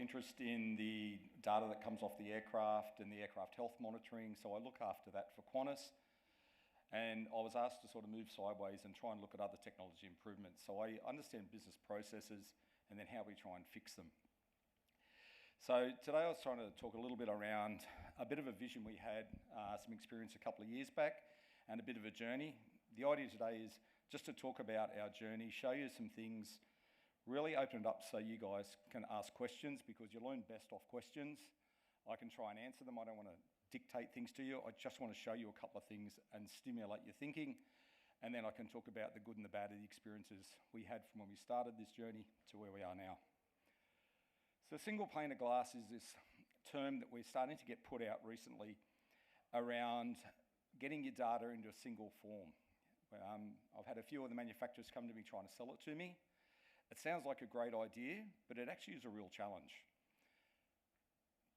interest in the data that comes off the aircraft and the aircraft health monitoring, so I look after that for Qantas. And I was asked to sort of move sideways and try and look at other technology improvements. So I understand business processes and then how we try and fix them. So today I was trying to talk a little bit around a bit of a vision we had, some experience a couple of years back, and a bit of a journey. The idea today is just to talk about our journey, show you some things, really open it up so you guys can ask questions, because you learn best off questions. I can try and answer them. I don't want to dictate things to you. I just want to show you a couple of things and stimulate your thinking. And then I can talk about the good and the bad of the experiences we had from when we started this journey to where we are now. So single pane of glass is this term that we're starting to get put out recently around getting your data into a single form. I've had a few of the manufacturers come to me trying to sell it to me. It sounds like a great idea, but it actually is a real challenge.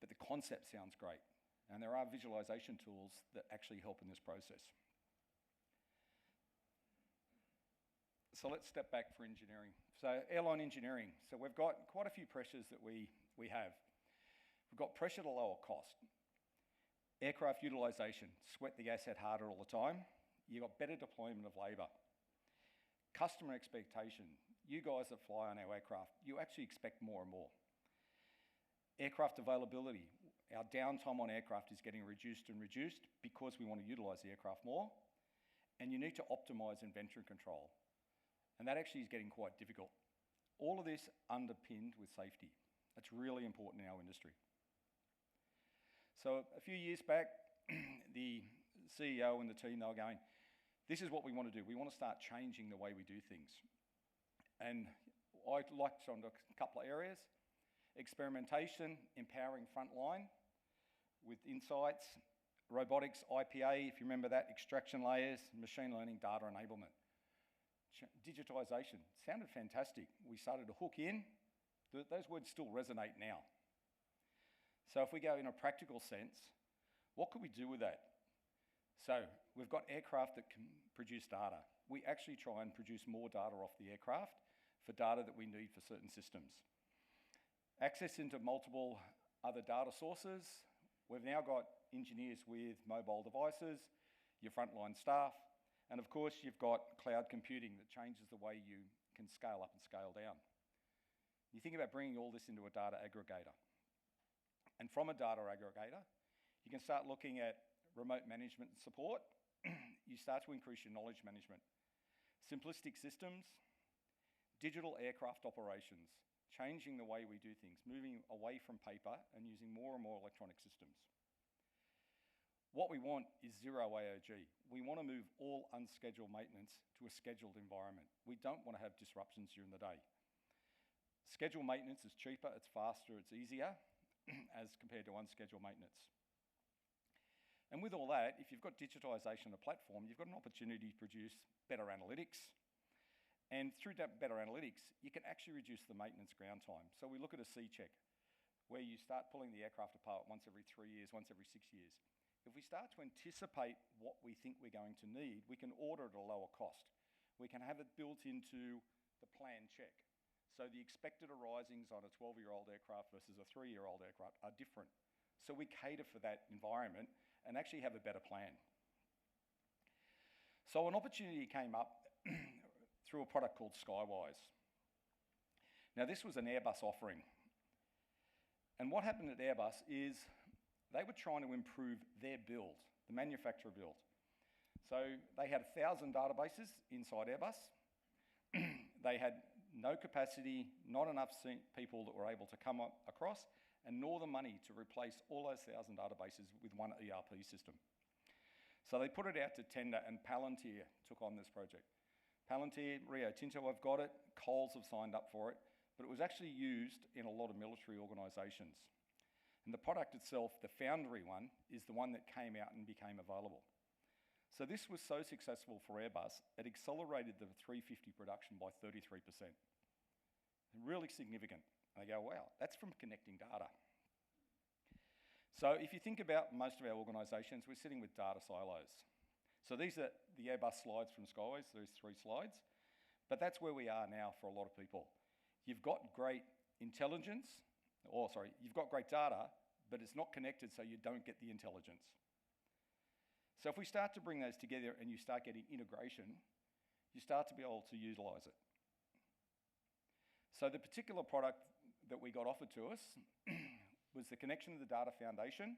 But the concept sounds great, and there are visualization tools that actually help in this process. So let's step back for engineering. So airline engineering. So we've got quite a few pressures that we have. We've got pressure to lower cost. Aircraft utilisation, sweat the asset harder all the time. You've got better deployment of labour. Customer expectation. You guys that fly on our aircraft, you actually expect more and more. Aircraft availability. Our downtime on aircraft is getting reduced and reduced because we want to utilise the aircraft more. And you need to optimise inventory control. And that actually is getting quite difficult. All of this underpinned with safety. That's really important in our industry. So a few years back, the CEO and the team, they were going, this is what we want to do. We want to start changing the way we do things. And I'd like to on a couple of areas. Experimentation, empowering frontline with insights, robotics, IPA, if you remember that, extraction layers, machine learning, data enablement. Digitisation sounded fantastic. We started to hook in. Those words still resonate now. So if we go in a practical sense, what could we do with that? So we've got aircraft that can produce data. We actually try and produce more data off the aircraft for data that we need for certain systems. Access into multiple other data sources. We've now got engineers with mobile devices, your frontline staff, and of course you've got cloud computing that changes the way you can scale up and scale down. You think about bringing all this into a data aggregator. And from a data aggregator, you can start looking at remote management and support. You start to increase your knowledge management. Simplistic systems, digital aircraft operations, changing the way we do things, moving away from paper and using more and more electronic systems. What we want is zero AOG. We want to move all unscheduled maintenance to a scheduled environment. We don't want to have disruptions during the day. Scheduled maintenance is cheaper, it's faster, it's easier as compared to unscheduled maintenance. And with all that, if you've got digitisation of the platform, you've got an opportunity to produce better analytics. And through that better analytics, you can actually reduce the maintenance ground time. So we look at a C-check, where you start pulling the aircraft apart once every 3 years, once every 6 years. If we start to anticipate what we think we're going to need, we can order at a lower cost. We can have it built into the plan check. So the expected arisings on a 12-year-old aircraft versus a 3-year-old aircraft are different. So we cater for that environment and actually have a better plan. So an opportunity came up through a product called Skywise. Now this was an Airbus offering. And what happened at Airbus is they were trying to improve their build, the manufacturer build. So they had 1,000 databases inside Airbus. They had no capacity, not enough people that were able to come across, and nor the money to replace all those 1,000 databases with one ERP system. So they put it out to tender, and Palantir took on this project. Palantir, Rio Tinto have got it, Coles have signed up for it, but it was actually used in a lot of military organisations. And the product itself, the Foundry one, is the one that came out and became available. So this was so successful for Airbus, it accelerated the 350 production by 33%. Really significant. And they go, wow, that's from connecting data. So if you think about most of our organisations, we're sitting with data silos. So these are the Airbus slides from Skywise, those 3 slides. But that's where we are now for a lot of people. You've got great intelligence, or sorry, you've got great data, but it's not connected, so you don't get the intelligence. So if we start to bring those together and you start getting integration, you start to be able to utilize it. So the particular product that we got offered to us was the connection of the data foundation.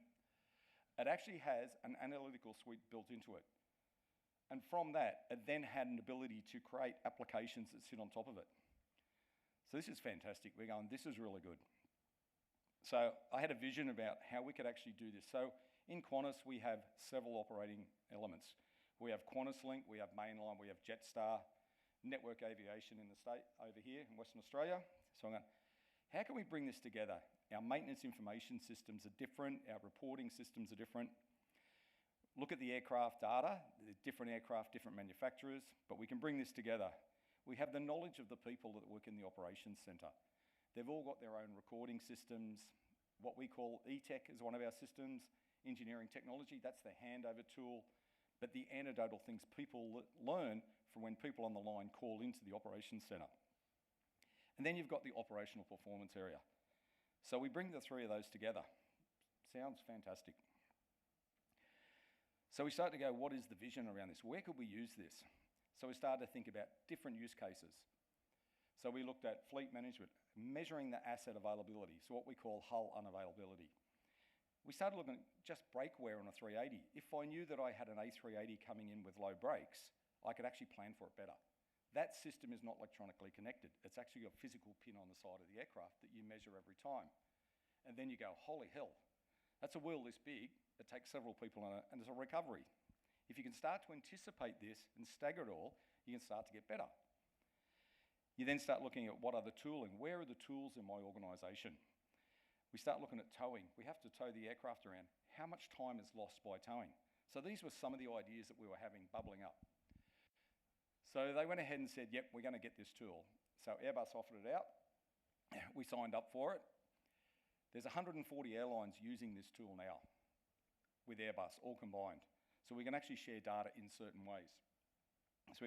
It actually has an analytical suite built into it. And from that, it then had an ability to create applications that sit on top of it. So this is fantastic. We're going, this is really good. So I had a vision about how we could actually do this. So in Qantas, we have several operating elements. We have Qantas Link, we have Mainline, we have Jetstar, Network Aviation in the state over here in Western Australia. So I'm going, how can we bring this together? Our maintenance information systems are different, our reporting systems are different. Look at the aircraft data, the different aircraft, different manufacturers, but we can bring this together. We have the knowledge of the people that work in the operations centre. They've all got their own recording systems. What we call E-Tech is one of our systems. Engineering technology, that's the handover tool. But the anecdotal things people learn from when people on the line call into the operations centre. And then you've got the operational performance area. So we bring the three of those together. Sounds fantastic. So we start to go, what is the vision around this? Where could we use this? So we started to think about different use cases. So we looked at fleet management, measuring the asset availability, so what we call hull unavailability. We started looking at just brake wear on a 380. If I knew that I had an A380 coming in with low brakes, I could actually plan for it better. That system is not electronically connected. It's actually got a physical pin on the side of the aircraft that you measure every time. And then you go, holy hell, that's a wheel this big. It takes several people on it, and there's a recovery. If you can start to anticipate this and stagger it all, you can start to get better. You then start looking at what are the tooling. Where are the tools in my organisation? We start looking at towing. We have to tow the aircraft around. How much time is lost by towing? So these were some of the ideas that we were having bubbling up. So they went ahead and said, yep, we're going to get this tool. So Airbus offered it out. We signed up for it. There's 140 airlines using this tool now with Airbus, all combined. So we can actually share data in certain ways. So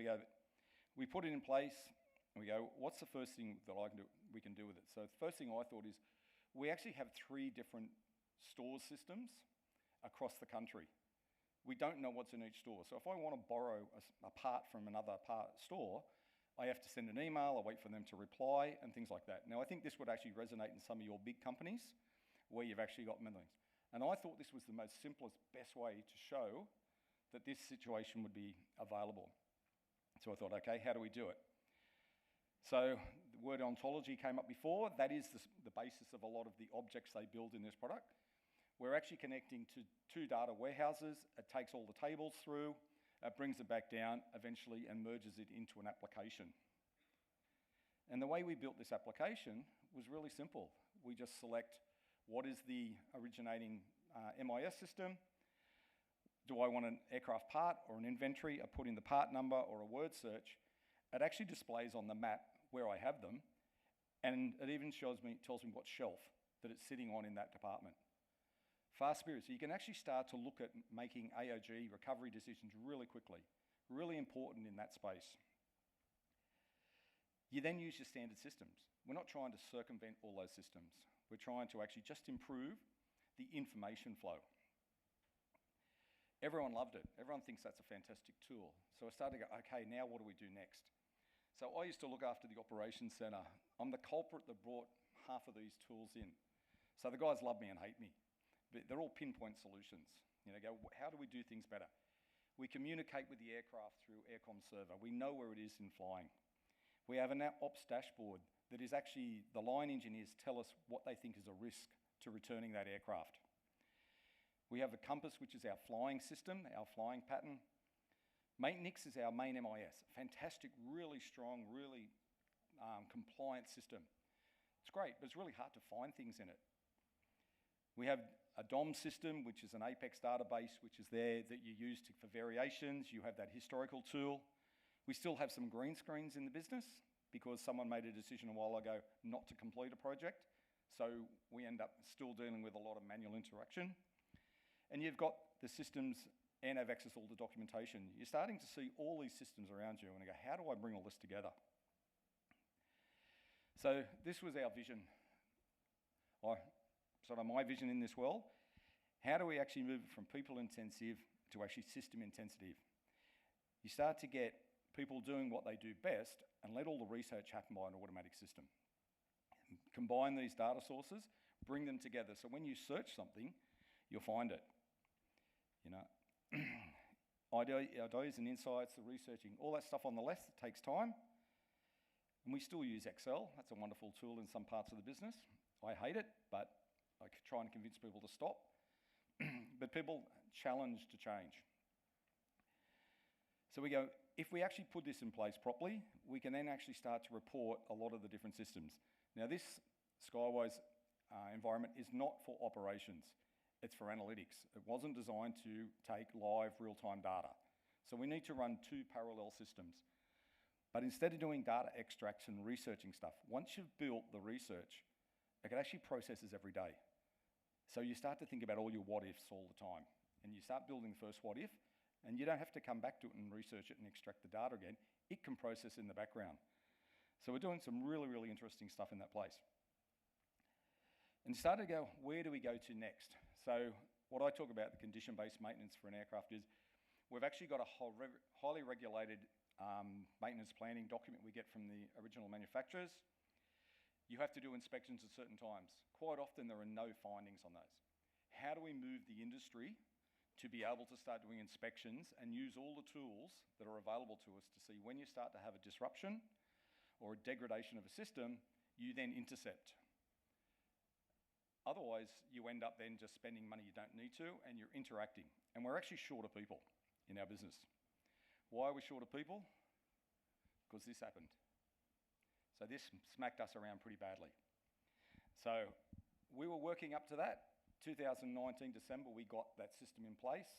we put it in place, and we go, what's the first thing that we can do with it? So the first thing I thought is, we actually have 3 different stores systems across the country. We don't know what's in each store. So if I want to borrow a part from another store, I have to send an email, I wait for them to reply, and things like that. Now, I think this would actually resonate in some of your big companies where you've actually got millions. And I thought this was the most simplest, best way to show that this situation would be available. So I thought, okay, how do we do it? So the word ontology came up before. That is the basis of a lot of the objects they build in this product. We're actually connecting to 2 data warehouses. It takes all the tables through, it brings it back down eventually and merges it into an application. And the way we built this application was really simple. We just select what is the originating MIS system. Do I want an aircraft part or an inventory? I put in the part number or a word search. It actually displays on the map where I have them, and it even tells me what shelf that it's sitting on in that department. Fast period. So you can actually start to look at making AOG recovery decisions really quickly. Really important in that space. You then use your standard systems. We're not trying to circumvent all those systems. We're trying to actually just improve the information flow. Everyone loved it. Everyone thinks that's a fantastic tool. So I started to go, okay, now what do we do next? So I used to look after the operations centre. I'm the culprit that brought half of these tools in. So the guys love me and hate me. But they're all pinpoint solutions. You know, how do we do things better? We communicate with the aircraft through Aircom server. We know where it is in flying. We have an ops dashboard that is actually, the line engineers tell us what they think is a risk to returning that aircraft. We have the Compass, which is our flying system, our flying pattern. Maintenix is our main MIS. Fantastic, really strong, really compliant system. It's great, but it's really hard to find things in it. We have a DOM system, which is an Apex database, which is there that you use for variations. You have that historical tool. We still have some green screens in the business because someone made a decision a while ago not to complete a project. So we end up still dealing with a lot of manual interaction. And you've got the systems and have access to all the documentation. You're starting to see all these systems around you and you go, how do I bring all this together? So this was our vision. sort of my vision in this world, how do we actually move from people intensive to actually system intensive? You start to get people doing what they do best and let all the research happen by an automatic system. Combine these data sources, bring them together, so when you search something, you'll find it. You know, ideas and insights, the researching, all that stuff on the left takes time. And we still use Excel. That's a wonderful tool in some parts of the business. I hate it, but I try and convince people to stop. But people challenge to change. So we go, if we actually put this in place properly, we can then actually start to report a lot of the different systems. Now this Skywise environment is not for operations, it's for analytics. It wasn't designed to take live real-time data. So we need to run two parallel systems. But instead of doing data extracts and researching stuff, once you've built the research, it actually processes every day. So you start to think about all your what-ifs all the time. And you start building the first what-if, and you don't have to come back to it and research it and extract the data again. It can process in the background. So we're doing some really, really interesting stuff in that place. And started to go, where do we go to next? So what I talk about, the condition-based maintenance for an aircraft is, we've actually got a highly regulated maintenance planning document we get from the original manufacturers. You have to do inspections at certain times. Quite often there are no findings on those. How do we move the industry to be able to start doing inspections and use all the tools that are available to us to see when you start to have a disruption or a degradation of a system, you then intercept. Otherwise, you end up then just spending money you don't need to, and you're interacting. And we're actually short of people in our business. Why are we short of people? Because this happened. So this smacked us around pretty badly. So we were working up to that. 2019 December, we got that system in place.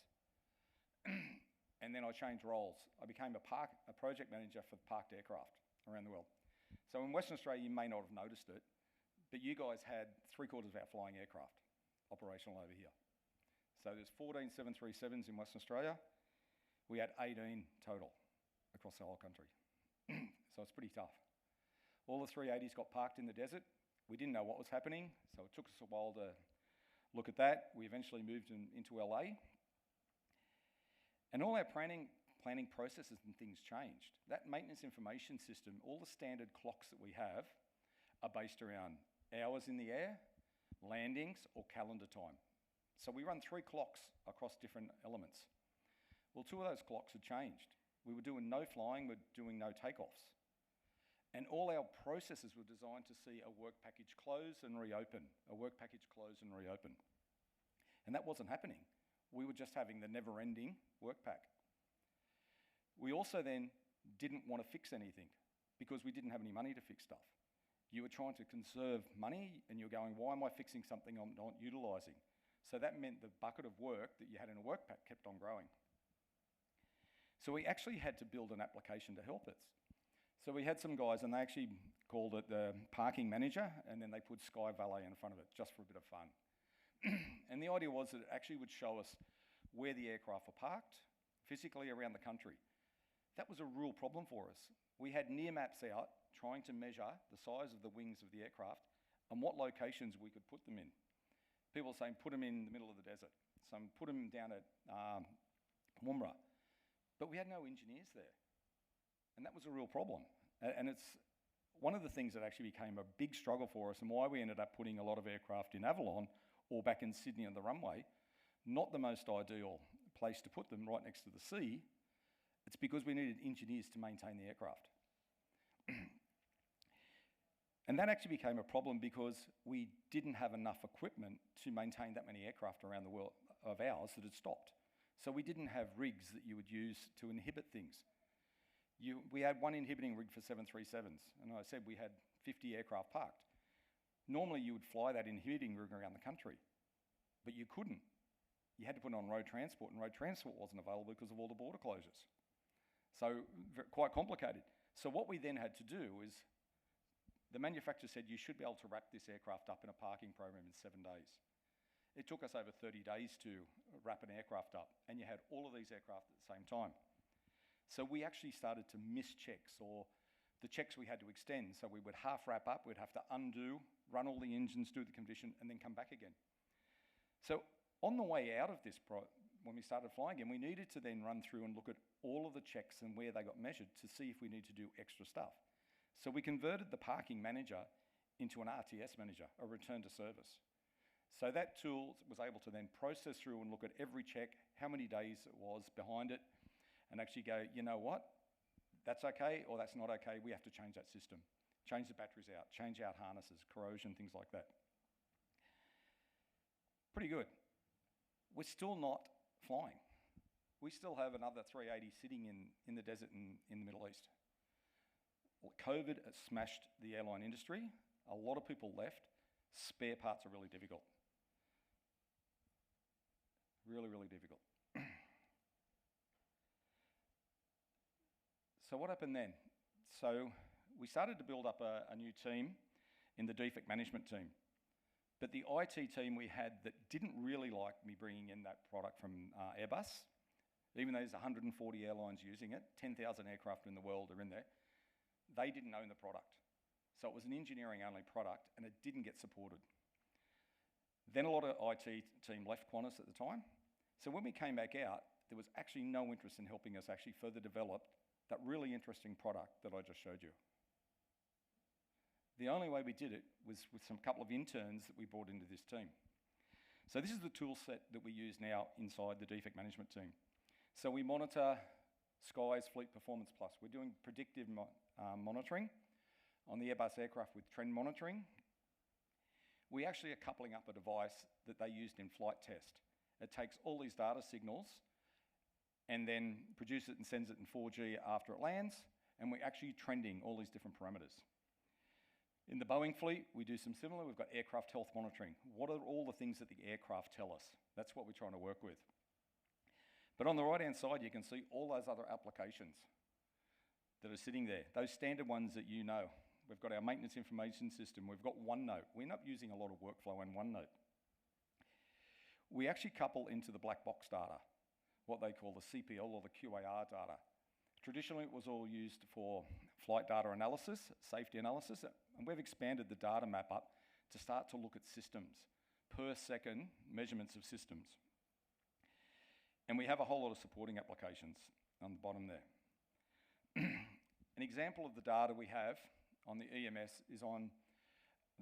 And then I changed roles. I became a project manager for parked aircraft around the world. So in Western Australia, you may not have noticed it, but you guys had 3/4 of our flying aircraft operational over here. So there's 14 737s in Western Australia. We had 18 total across the whole country. So it's pretty tough. All the 380s got parked in the desert. We didn't know what was happening, so it took us a while to look at that. We eventually moved into LA. And all our planning processes and things changed. That maintenance information system, all the standard clocks that we have are based around hours in the air, landings, or calendar time. So we run 3 clocks across different elements. Well, 2 of those clocks had changed. We were doing no flying, we're doing no takeoffs. And all our processes were designed to see a work package close and reopen, a work package close and reopen. And that wasn't happening. We were just having the never-ending work pack. We also then didn't want to fix anything because we didn't have any money to fix stuff. You were trying to conserve money and you're going, why am I fixing something I'm not utilising? So that meant the bucket of work that you had in a work pack kept on growing. So we actually had to build an application to help us. So we had some guys, and they actually called it the parking manager, and then they put Sky Valet in front of it just for a bit of fun. And the idea was that it actually would show us where the aircraft were parked, physically around the country. That was a real problem for us. We had near maps out trying to measure the size of the wings of the aircraft and what locations we could put them in. People saying, put them in the middle of the desert. Some put them down at Woomera. But we had no engineers there. And that was a real problem. And it's one of the things that actually became a big struggle for us and why we ended up putting a lot of aircraft in Avalon or back in Sydney on the runway. Not the most ideal place to put them right next to the sea. It's because we needed engineers to maintain the aircraft. And that actually became a problem because we didn't have enough equipment to maintain that many aircraft around the world of ours that had stopped. So we didn't have rigs that you would use to inhibit things. We had one inhibiting rig for 737s, and I said we had 50 aircraft parked. Normally you would fly that inhibiting rig around the country, but you couldn't. You had to put it on road transport, and road transport wasn't available because of all the border closures. So quite complicated. So what we then had to do is, the manufacturer said you should be able to wrap this aircraft up in a parking program in 7 days. It took us over 30 days to wrap an aircraft up, and you had all of these aircraft at the same time. So we actually started to miss checks, or the checks we had to extend. So we would half wrap up, we'd have to undo, run all the engines, do the condition, and then come back again. So on the way out of this, when we started flying again, we needed to then run through and look at all of the checks and where they got measured to see if we need to do extra stuff. So we converted the parking manager into an RTS manager, a return to service. So that tool was able to then process through and look at every check, how many days it was behind it, and actually go, you know what, that's okay or that's not okay, we have to change that system. Change the batteries out, change out harnesses, corrosion, things like that. Pretty good. We're still not flying. We still have another 380 sitting in the desert in the Middle East. Well, COVID has smashed the airline industry. A lot of people left. Spare parts are really difficult. Really, really difficult. So what happened then? So we started to build up a new team in the defect management team. But the IT team we had that didn't really like me bringing in that product from Airbus, even though there's 140 airlines using it, 10,000 aircraft in the world are in there, they didn't own the product. So it was an engineering-only product, and it didn't get supported. Then a lot of IT team left Qantas at the time. So when we came back out, there was actually no interest in helping us actually further develop that really interesting product that I just showed you. The only way we did it was with some couple of interns that we brought into this team. So this is the tool set that we use now inside the defect management team. So we monitor Sky's Fleet Performance Plus. We're doing predictive monitoring on the Airbus aircraft with trend monitoring. We actually are coupling up a device that they used in flight test. It takes all these data signals and then produces it and sends it in 4G after it lands, and we're actually trending all these different parameters. In the Boeing fleet, we do some similar. We've got aircraft health monitoring. What are all the things that the aircraft tell us? That's what we're trying to work with. But on the right-hand side, you can see all those other applications that are sitting there, those standard ones that you know. We've got our maintenance information system. We've got OneNote. We're not using a lot of workflow in OneNote. We actually couple into the black box data, what they call the CPL or the QAR data. Traditionally, it was all used for flight data analysis, safety analysis, and we've expanded the data map up to start to look at systems, per second measurements of systems. And we have a whole lot of supporting applications on the bottom there. An example of the data we have on the EMS is on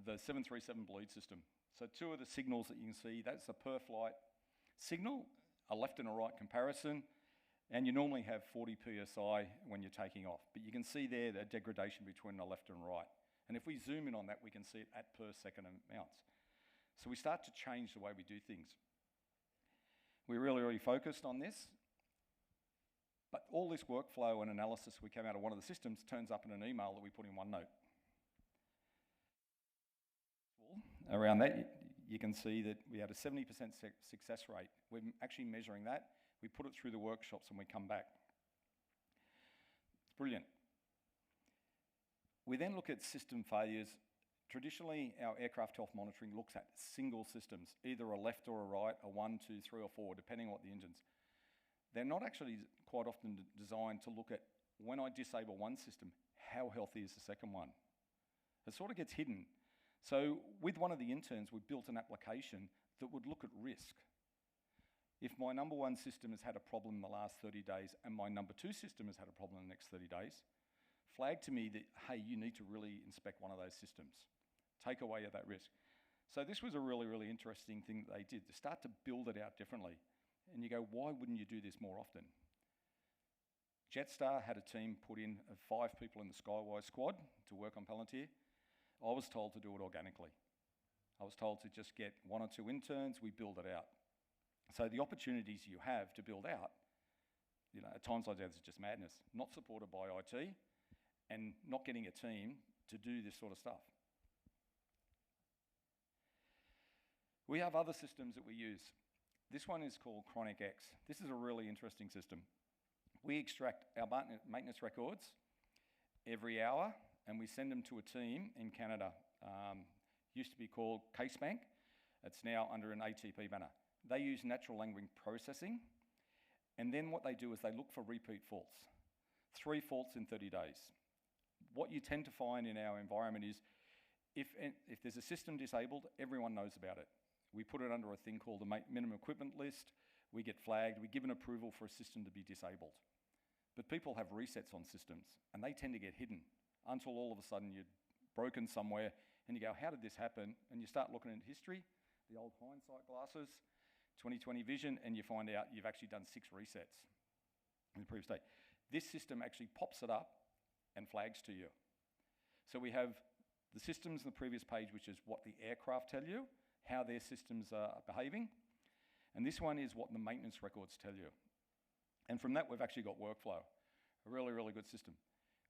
the 737 bleed system. So two of the signals that you can see, that's a per flight signal, a left and a right comparison, and you normally have 40 PSI when you're taking off. But you can see there the degradation between the left and right. And if we zoom in on that, we can see it at per second amounts. So we start to change the way we do things. We're really, really focused on this. But all this workflow and analysis we came out of one of the systems turns up in an email that we put in OneNote. Around that, you can see that we had a 70% success rate. We're actually measuring that. We put it through the workshops and we come back. It's brilliant. We then look at system failures. Traditionally, our aircraft health monitoring looks at single systems, either a left or a right, a 1, 2, 3 or 4, depending on what the engines. They're not actually quite often designed to look at, when I disable one system, how healthy is the second one? It sort of gets hidden. So with one of the interns, we built an application that would look at risk. If my number one system has had a problem in the last 30 days and my number two system has had a problem in the next 30 days, flag to me that, hey, you need to really inspect one of those systems. Take away that risk. So this was a really, really interesting thing that they did, to start to build it out differently. And you go, why wouldn't you do this more often? Jetstar had a team put in of 5 people in the Skywise squad to work on Palantir. I was told to do it organically. I was told to just get 1 or 2 interns, we build it out. So the opportunities you have to build out, you know, at times like that, it's just madness. Not supported by IT and not getting a team to do this sort of stuff. We have other systems that we use. This one is called Chronic X. This is a really interesting system. We extract our maintenance records every hour and we send them to a team in Canada. Used to be called Casebank. It's now under an ATP banner. They use natural language processing, and then what they do is they look for repeat faults. 3 faults in 30 days. What you tend to find in our environment is If there's a system disabled, everyone knows about it. We put it under a thing called the minimum equipment list. We get flagged. We give an approval for a system to be disabled. But people have resets on systems, and they tend to get hidden until all of a sudden you're broken somewhere, and you go, how did this happen? And you start looking at history, the old hindsight glasses, 20/20 vision, and you find out you've actually done 6 resets in the previous day. This system actually pops it up and flags to you. So we have the systems in the previous page, which is what the aircraft tell you, how their systems are behaving. And this one is what the maintenance records tell you. And from that, we've actually got workflow, a really, really good system.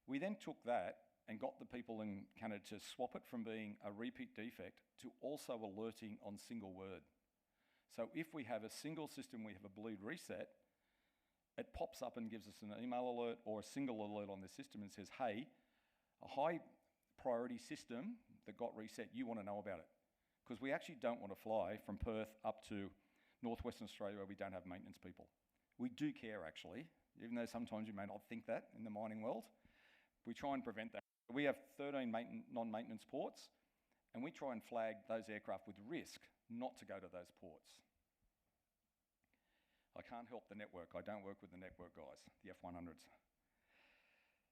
We then took that and got the people in Canada to swap it from being a repeat defect to also alerting on single word. So if we have a single system, we have a bleed reset, it pops up and gives us an email alert or a single alert on the system and says, hey, a high priority system that got reset, you want to know about it. Because we actually don't want to fly from Perth up to northwestern Australia where we don't have maintenance people. We do care, actually, even though sometimes you may not think that in the mining world. We try and prevent that. We have 13 non-maintenance ports, and we try and flag those aircraft with risk not to go to those ports. I can't help the network. I don't work with the network guys, the F100s.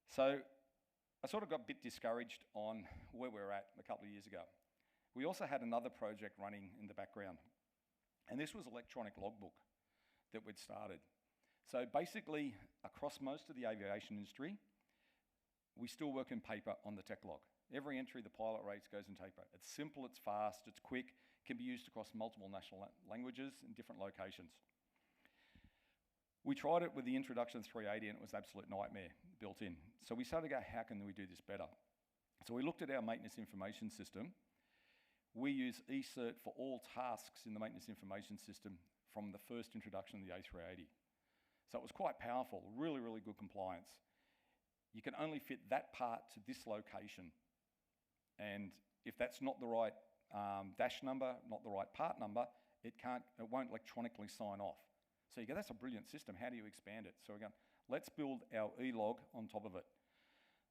So I sort of got a bit discouraged on where we were at a couple of years ago. We also had another project running in the background, and this was electronic logbook that we'd started. So basically, across most of the aviation industry, we still work in paper on the tech log. Every entry the pilot rates goes in paper. It's simple, it's fast, it's quick, can be used across multiple national languages in different locations. We tried it with the introduction of 380 and it was an absolute nightmare built in. So we started to go, how can we do this better? So we looked at our maintenance information system. We use eCert for all tasks in the maintenance information system from the first introduction of the A380. So it was quite powerful, really, really good compliance. You can only fit that part to this location. And if that's not the right dash number, not the right part number, it won't electronically sign off. So you go, that's a brilliant system. How do you expand it? So we're going, let's build our e-log on top of it.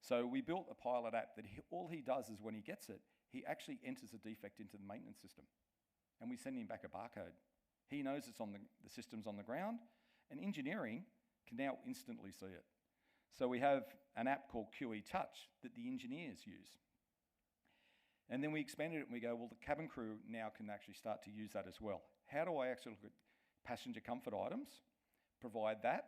So we built a pilot app that all he does is when he gets it, he actually enters a defect into the maintenance system. And we send him back a barcode. He knows it's on the system's on the ground, and engineering can now instantly see it. So we have an app called QE Touch that the engineers use. And then we expanded it and we go, well, the cabin crew now can actually start to use that as well. How do I actually look at passenger comfort items, provide that,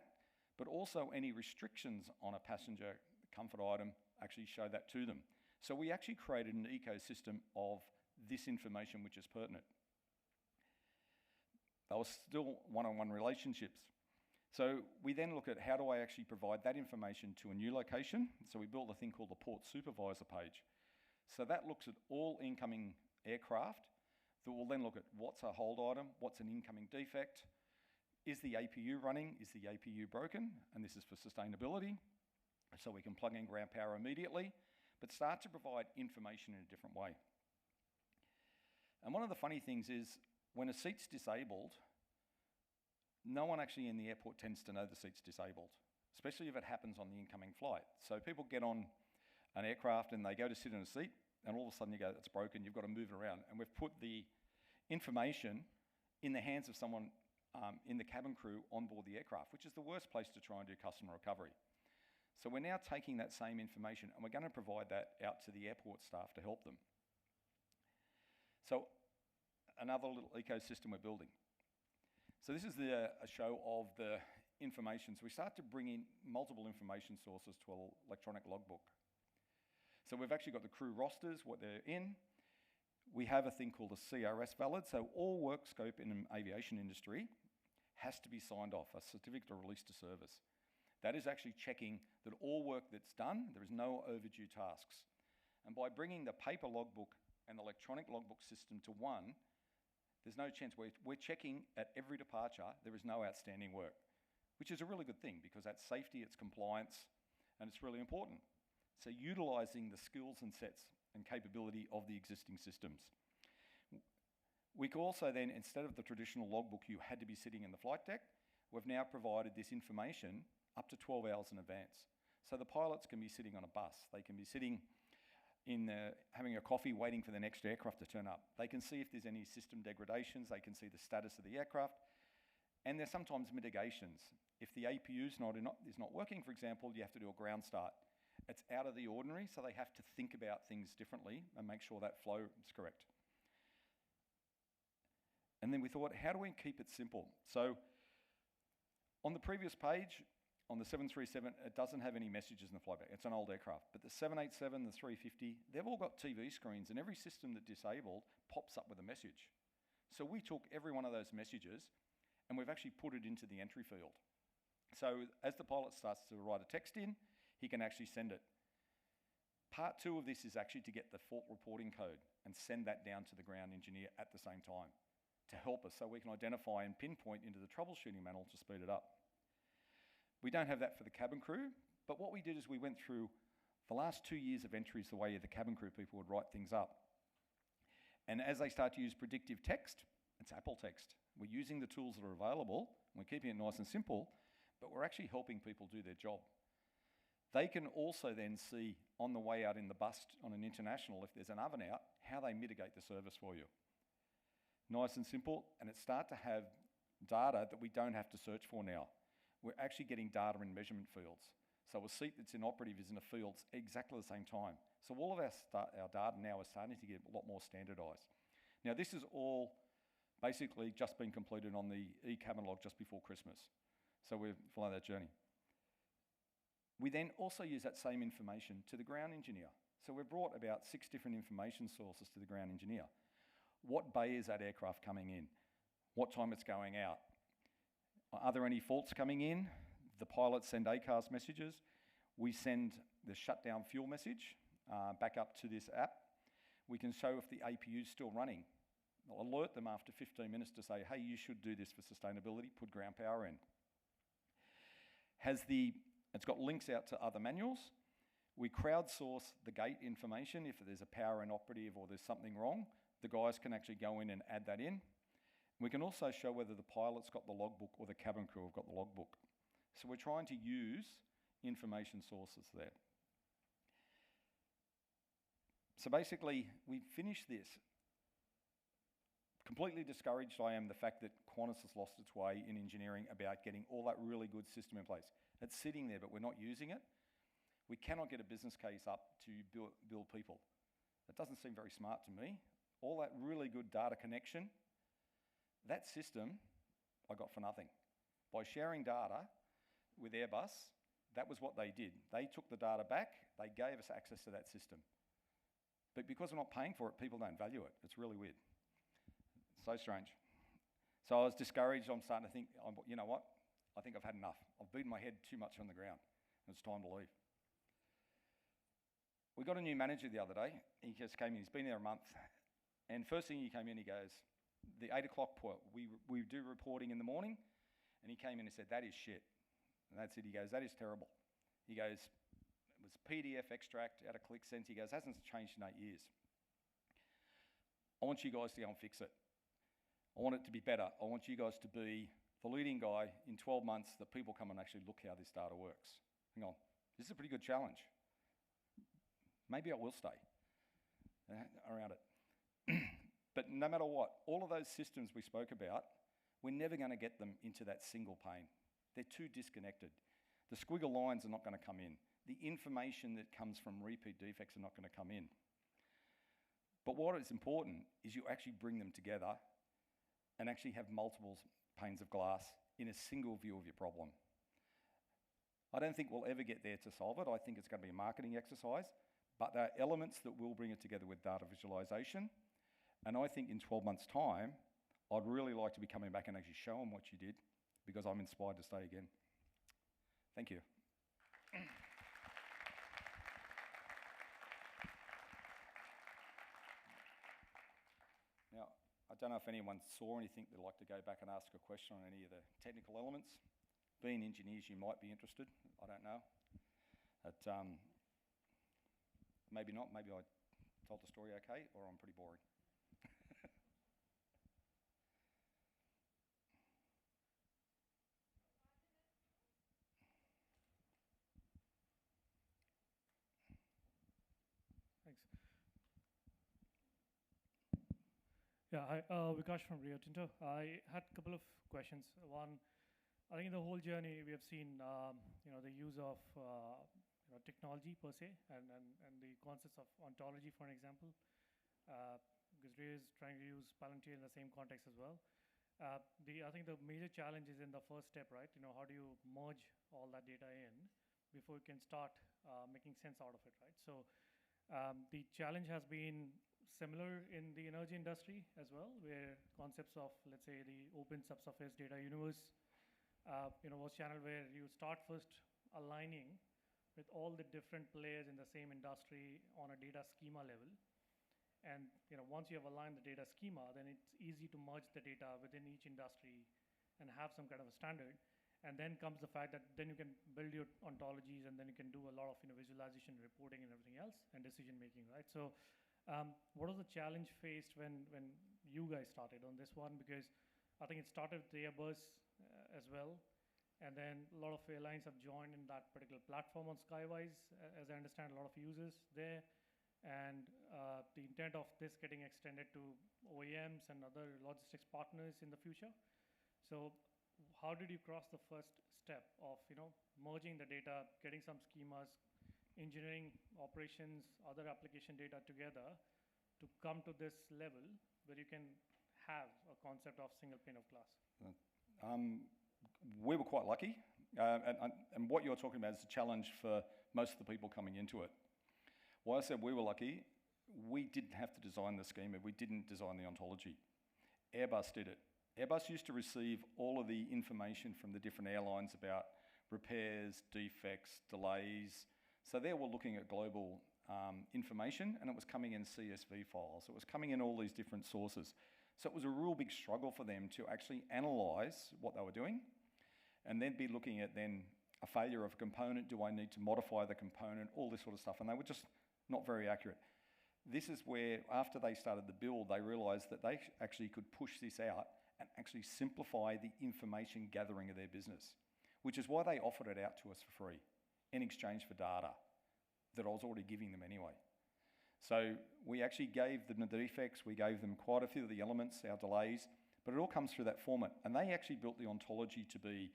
but also any restrictions on a passenger comfort item, actually show that to them. So we actually created an ecosystem of this information which is pertinent. They were still one-on-one relationships. So we then look at how do I actually provide that information to a new location. So we built a thing called the Port Supervisor page. So that looks at all incoming aircraft that will then look at what's a hold item, what's an incoming defect, is the APU running, is the APU broken, and this is for sustainability, so we can plug in ground power immediately, but start to provide information in a different way. And one of the funny things is, when a seat's disabled, no one actually in the airport tends to know the seat's disabled, especially if it happens on the incoming flight. So people get on an aircraft and they go to sit in a seat, and all of a sudden you go, it's broken, you've got to move it around. And we've put the information in the hands of someone in the cabin crew on board the aircraft, which is the worst place to try and do customer recovery. So we're now taking that same information and we're going to provide that out to the airport staff to help them. So another little ecosystem we're building. So this is a show of the information. So we start to bring in multiple information sources to an electronic logbook. So we've actually got the crew rosters, what they're in. We have a thing called a CRS valid. So all work scope in an aviation industry has to be signed off, a certificate of release to service. That is actually checking that all work that's done, there is no overdue tasks. And by bringing the paper logbook and electronic logbook system to one, there's no chance. We're checking at every departure, there is no outstanding work, which is a really good thing because that's safety, it's compliance, and it's really important. So utilising the skills and sets and capability of the existing systems. We could also then, instead of the traditional logbook you had to be sitting in the flight deck, we've now provided this information up to 12 hours in advance. So the pilots can be sitting on a bus, they can be sitting having a coffee, waiting for the next aircraft to turn up. They can see if there's any system degradations, they can see the status of the aircraft, and there's sometimes mitigations. If the APU is not working, for example, you have to do a ground start. It's out of the ordinary, so they have to think about things differently and make sure that flow is correct. And then we thought, how do we keep it simple? So on the previous page, on the 737, it doesn't have any messages in the flyback. It's an old aircraft. But the 787, the 350, they've all got TV screens, and every system that's disabled pops up with a message. So we took every one of those messages, and we've actually put it into the entry field. So as the pilot starts to write a text in, he can actually send it. Part 2 of this is actually to get the fault reporting code and send that down to the ground engineer at the same time to help us so we can identify and pinpoint into the troubleshooting manual to speed it up. We don't have that for the cabin crew, but what we did is we went through the last 2 years of entries the way the cabin crew people would write things up. And as they start to use predictive text, it's Apple text. We're using the tools that are available, and we're keeping it nice and simple, but we're actually helping people do their job. They can also then see on the way out in the bus on an international, if there's an oven out, how they mitigate the service for you. Nice and simple, and it start to have data that we don't have to search for now. We're actually getting data in measurement fields. So a seat that's inoperative is in a field exactly the same time. So all of our data now is starting to get a lot more standardised. Now this is all basically just been completed on the e-cabin log just before Christmas. So we're following that journey. We then also use that same information to the ground engineer. So we've brought about 6 different information sources to the ground engineer. What bay is that aircraft coming in? What time it's going out? Are there any faults coming in? The pilots send ACARS messages. We send the shutdown fuel message back up to this app. We can show if the APU is still running. I'll alert them after 15 minutes to say, hey, you should do this for sustainability, put ground power in. It's got links out to other manuals. We crowdsource the gate information. If there's a power inoperative or there's something wrong, the guys can actually go in and add that in. We can also show whether the pilot's got the logbook or the cabin crew have got the logbook. So we're trying to use information sources there. So basically, we finished this. Completely discouraged I am the fact that Qantas has lost its way in engineering about getting all that really good system in place. It's sitting there, but we're not using it. We cannot get a business case up to build people. That doesn't seem very smart to me. All that really good data connection, that system I got for nothing. By sharing data with Airbus, that was what they did. They took the data back, they gave us access to that system. But because we're not paying for it, people don't value it. It's really weird. So strange. So I was discouraged. I'm starting to think, you know what? I think I've had enough. I've beaten my head too much on the ground. It's time to leave. We got a new manager the other day. He just came in. He's been there a month. And first thing he came in, he goes, the 8 o'clock point, we do reporting in the morning. And he came in and said, that is shit. And that's it. He goes, that is terrible. He goes, it was PDF extract out of ClickSense. He goes, hasn't changed in 8 years. I want you guys to go and fix it. I want it to be better. I want you guys to be the leading guy in 12 months that people come and actually look how this data works. Hang on, this is a pretty good challenge. Maybe I will stay around it. But no matter what, all of those systems we spoke about, we're never going to get them into that single pane. They're too disconnected. The squiggle lines are not going to come in. The information that comes from repeat defects are not going to come in. But what is important is you actually bring them together and actually have multiple panes of glass in a single view of your problem. I don't think we'll ever get there to solve it. I think it's going to be a marketing exercise, but there are elements that will bring it together with data visualization. And I think in 12 months' time, I'd really like to be coming back and actually show them what you did, because I'm inspired to stay again. Thank you. Now, I don't know if anyone saw anything they'd like to go back and ask a question on any of the technical elements. Being engineers, you might be interested. I don't know. But, maybe not. Maybe I told the story okay, or I'm pretty boring. Thanks. Yeah, hi, Vikash from Rio Tinto. I had a couple of questions. One, I think in the whole journey we have seen, the use of technology per se, and the concepts of ontology, for an example, because Rio is trying to use Palantir in the same context as well. I think the major challenge is in the first step, right? How do you merge all that data in before you can start making sense out of it, right? So the challenge has been similar in the energy industry as well, where concepts of, let's say, the open subsurface data universe, was channeled where you start first aligning with all the different players in the same industry on a data schema level. And once you have aligned the data schema, then it's easy to merge the data within each industry and have some kind of a standard. And then comes the fact that then you can build your ontologies, and then you can do a lot of visualization, reporting, and everything else, and decision making, right? So what was the challenge faced when you guys started on this one? Because I think it started with Airbus as well, and then a lot of airlines have joined in that particular platform on Skywise, as I understand, a lot of users there. And the intent of this getting extended to OEMs and other logistics partners in the future. So how did you cross the first step of merging the data, getting some schemas, engineering, operations, other application data together to come to this level where you can have a concept of single pane of glass? We were quite lucky, and what you're talking about is a challenge for most of the people coming into it. Why I said we were lucky, we didn't have to design the schema, we didn't design the ontology. Airbus did it. Airbus used to receive all of the information from the different airlines about repairs, defects, delays. So they were looking at global information, and it was coming in CSV files. It was coming in all these different sources. So it was a real big struggle for them to actually analyse what they were doing, and then be looking at then a failure of a component. Do I need to modify the component? All this sort of stuff. And they were just not very accurate. This is where, after they started the build, they realised that they actually could push this out and actually simplify the information gathering of their business, which is why they offered it out to us for free in exchange for data that I was already giving them anyway. So we actually gave them the defects, we gave them quite a few of the elements, our delays, but it all comes through that format. And they actually built the ontology to be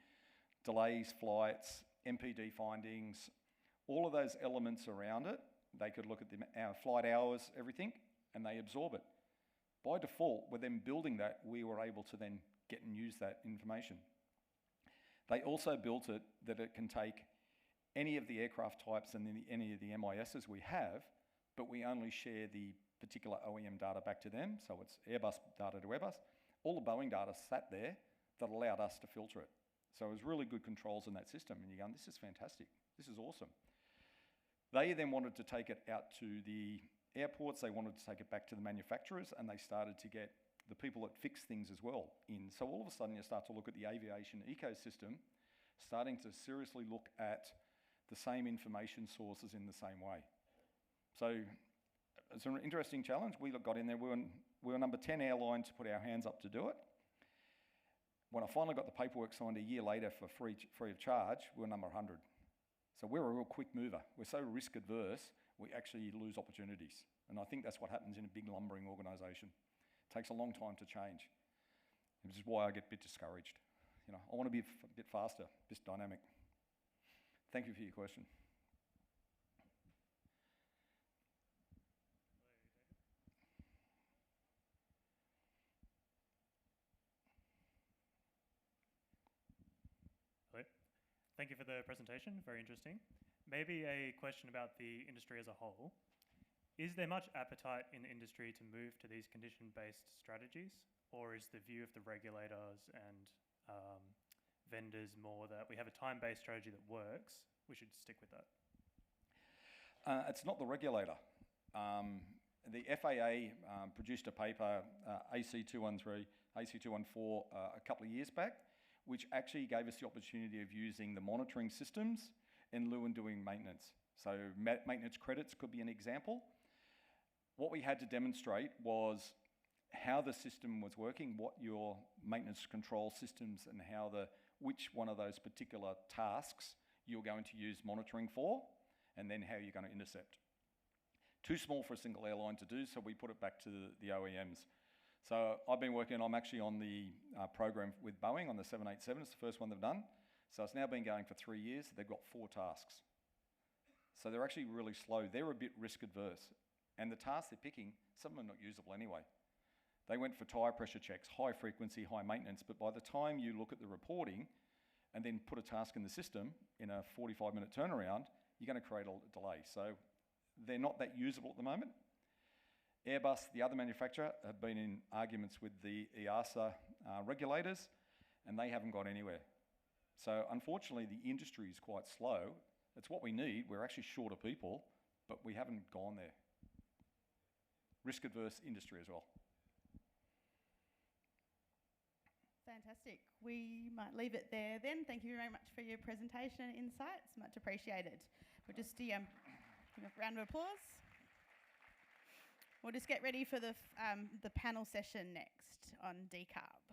delays, flights, MPD findings, all of those elements around it. They could look at our flight hours, everything, and they absorb it. By default, with them building that, we were able to then get and use that information. They also built it that it can take any of the aircraft types and any of the MISs we have, but we only share the particular OEM data back to them. So it's Airbus data to Airbus. All the Boeing data sat there that allowed us to filter it. So it was really good controls in that system. And you're going, this is fantastic. This is awesome. They then wanted to take it out to the airports. They wanted to take it back to the manufacturers, and they started to get the people that fix things as well in. So all of a sudden you start to look at the aviation ecosystem, starting to seriously look at the same information sources in the same way. So it's an interesting challenge. We got in there. We were number 10 airline to put our hands up to do it. When I finally got the paperwork signed a year later for free of charge, we were number 100. So we're a real quick mover. We're so risk adverse, we actually lose opportunities. And I think that's what happens in a big lumbering organisation. It takes a long time to change, which is why I get a bit discouraged. I want to be a bit faster, a bit dynamic. Thank you for your question. Thank you for the presentation, very interesting. Maybe a question about the industry as a whole. Is there much appetite in the industry to move to these condition-based strategies, or is the view of the regulators and vendors more that we have a time-based strategy that works, we should stick with that? It's not the regulator. The FAA produced a paper, AC213, AC214, a couple of years back, which actually gave us the opportunity of using the monitoring systems in lieu of doing maintenance. So maintenance credits could be an example. What we had to demonstrate was how the system was working, what your maintenance control systems and which one of those particular tasks you're going to use monitoring for, and then how you're going to intercept. Too small for a single airline to do, so we put it back to the OEMs. So I've been working, I'm actually on the program with Boeing on the 787, it's the first one they've done. So it's now been going for 3 years, they've got 4 tasks. So they're actually really slow, they're a bit risk adverse. And the tasks they're picking, some of them are not usable anyway. They went for tyre pressure checks, high frequency, high maintenance, but by the time you look at the reporting and then put a task in the system in a 45-minute turnaround, you're going to create a delay. So they're not that usable at the moment. Airbus, the other manufacturer, have been in arguments with the EASA regulators, and they haven't got anywhere. So unfortunately, the industry is quite slow. It's what we need. We're actually short of people, but we haven't gone there. Risk-adverse industry as well. Fantastic. We might leave it there then. Thank you very much for your presentation and insights. Much appreciated. We'll just give a round of applause. We'll just get ready for the panel session next on decarb.